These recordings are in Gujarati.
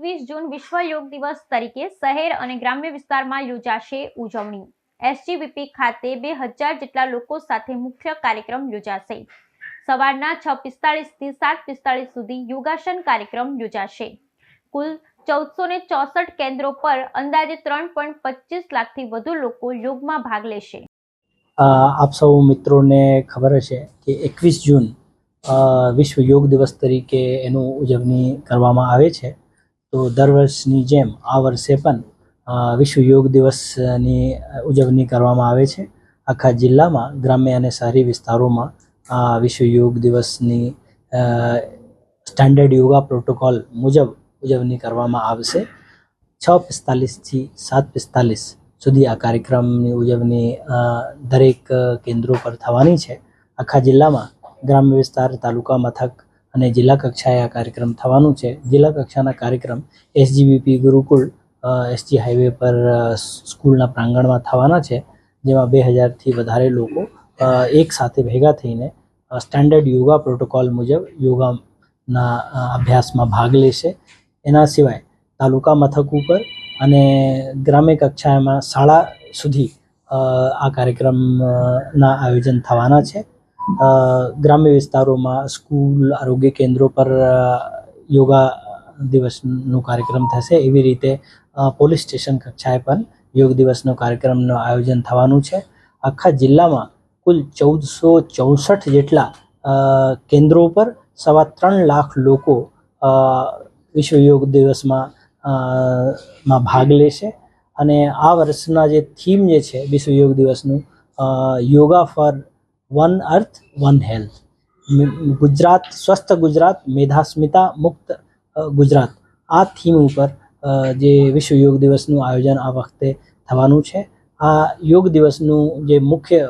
21 જૂન વિશ્વ યોગ દિવસ તરીકે શહેર અને ગ્રામ્ય વિસ્તારમાં યોજાશે ઉજવણી। એસજીવીપી ખાતે 2000 જેટલા લોકો સાથે મુખ્ય કાર્યક્રમ યોજાશે। સવારના 6:45 થી 7:45 સુધી યોગાસન કાર્યક્રમ યોજાશે। કુલ 1464 કેન્દ્રો પર અંદાજે 3.25 લાખથી વધુ લોકો યોગમાં ભાગ લેશે। आप सब मित्रों ने खबर है कि 21 जून विश्व योग दिवस तरीके एनु उजवणी करवामां आवे छे। तो दर वर्षनी जेम आ वर्षे पण विश्व योग दिवसनी उजवणी करवामां आवे छे। आखा जिल्लामां ग्राम्य अने शहरी विस्तारोमां विश्व योग दिवसनी स्टेन्डर्ड योगा प्रोटोकॉल मुजब उजवणी करवामां आवशे। 6:45 થી 7:45 સુધી આ કાર્યક્રમની ઉજવણી દરેક કેન્દ્રો પર થવાની છે। આખા જિલ્લામાં ગ્રામ્ય વિસ્તાર, તાલુકા મથક અને જિલ્લા કક્ષાએ આ કાર્યક્રમ થવાનું છે। જિલ્લા કક્ષાના કાર્યક્રમ એસજીવીપી ગુરુકુળ એસજી હાઈવે પર સ્કૂલના પ્રાંગણમાં થવાના છે, જેમાં 2000થી વધારે લોકો એક સાથે ભેગા થઈને સ્ટેન્ડર્ડ યોગા પ્રોટોકોલ મુજબ યોગાના અભ્યાસમાં ભાગ લેશે। એના સિવાય તાલુકા મથક ઉપર અને ગ્રામ્ય કક્ષામાં શાળા સુધી આ કાર્યક્રમના આયોજન થવાના છે। ગ્રામ્ય વિસ્તારોમાં સ્કૂલ, આરોગ્ય કેન્દ્રો પર યોગા દિવસનો કાર્યક્રમ થશે। એવી રીતે પોલીસ સ્ટેશન કક્ષાએ પણ યોગ દિવસનો કાર્યક્રમનું આયોજન થવાનું છે। આખા જિલ્લામાં કુલ 1464 જેટલા કેન્દ્રો પર 3.25 લાખ લોકો વિશ્વ યોગ દિવસમાં ભાગ લેશે। અને આ વર્ષના જે થીમ જે છે વિશ્વ યોગ દિવસનું, yoga for one earth one health, Gujarat સ્વસ્થ ગુજરાત, મેધાસ્મિતા મુક્ત ગુજરાત, આ થીમ ઉપર જે વિશ્વ યોગ દિવસનું આયોજન આ વખતે થવાનું છે। આ યોગ દિવસનું જે મુખ્ય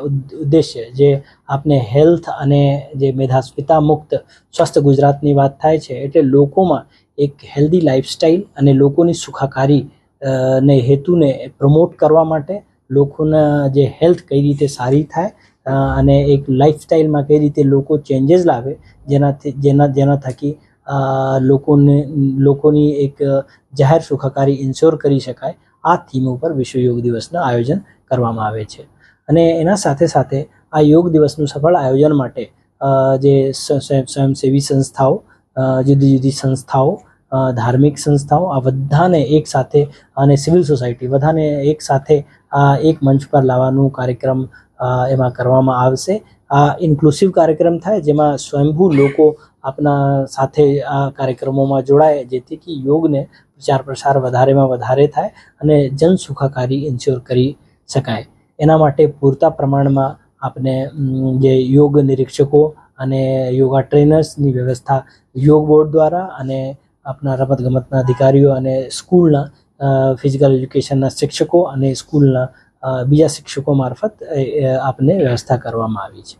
ઉદ્દેશ્ય જે આપણે હેલ્થ અને જે મેધાસ્મિતા મુક્ત સ્વસ્થ ગુજરાતની વાત થાય છે, એટલે લોકોમાં એક હેલ્ધી લાઈફસ્ટાઈલ અને લોકોની સુખાકારી ને હેતુને પ્રમોટ કરવા માટે, લોકોના જે હેલ્થ કઈ રીતે સારી થાય અને એક લાઈફસ્ટાઈલમાં કઈ રીતે લોકો ચેન્જીસ લાવે, જેના થકી લોકોની એક જાહેર સુખાકારી ઇન્શ્યોર કરી શકાય, આ થીમ ઉપર વિશ્વ યોગ દિવસનું આયોજન કરવામાં આવે છે। અને એના સાથે સાથે આ યોગ દિવસનું સફળ આયોજન માટે જે સ્વયંસેવી સંસ્થાઓ, જુદી જુદી સંસ્થાઓ, ધાર્મિક સંસ્થાઓ, આ બધાને એક સાથે અને સિવિલ સોસાયટી બધાને એક સાથે એક મંચ પર લાવવાનું કાર્યક્રમ એમાં કરવામાં આવશે। આ ઇન્ક્લુસિવ કાર્યક્રમ થાય, જેમાં સ્વયંભૂ લોકો આપણા સાથે આ કાર્યક્રમોમાં જોડાય, જેથી કે યોગને પ્રચાર પ્રસાર વધારેમાં વધારે થાય અને જન સુખાકારી ઇન્શ્યોર કરી શકાય। એના માટે પૂરતા પ્રમાણમાં આપણે જે યોગ નિરીક્ષકો અને યોગા ટ્રેનર્સની વ્યવસ્થા યોગ બોર્ડ દ્વારા અને આપણા રમતગમતના અધિકારીઓ અને સ્કૂલના ફિઝિકલ એજ્યુકેશનના શિક્ષકો અને સ્કૂલના બીજા શિક્ષકો મારફત આપને વ્યવસ્થા કરવામાં આવી છે।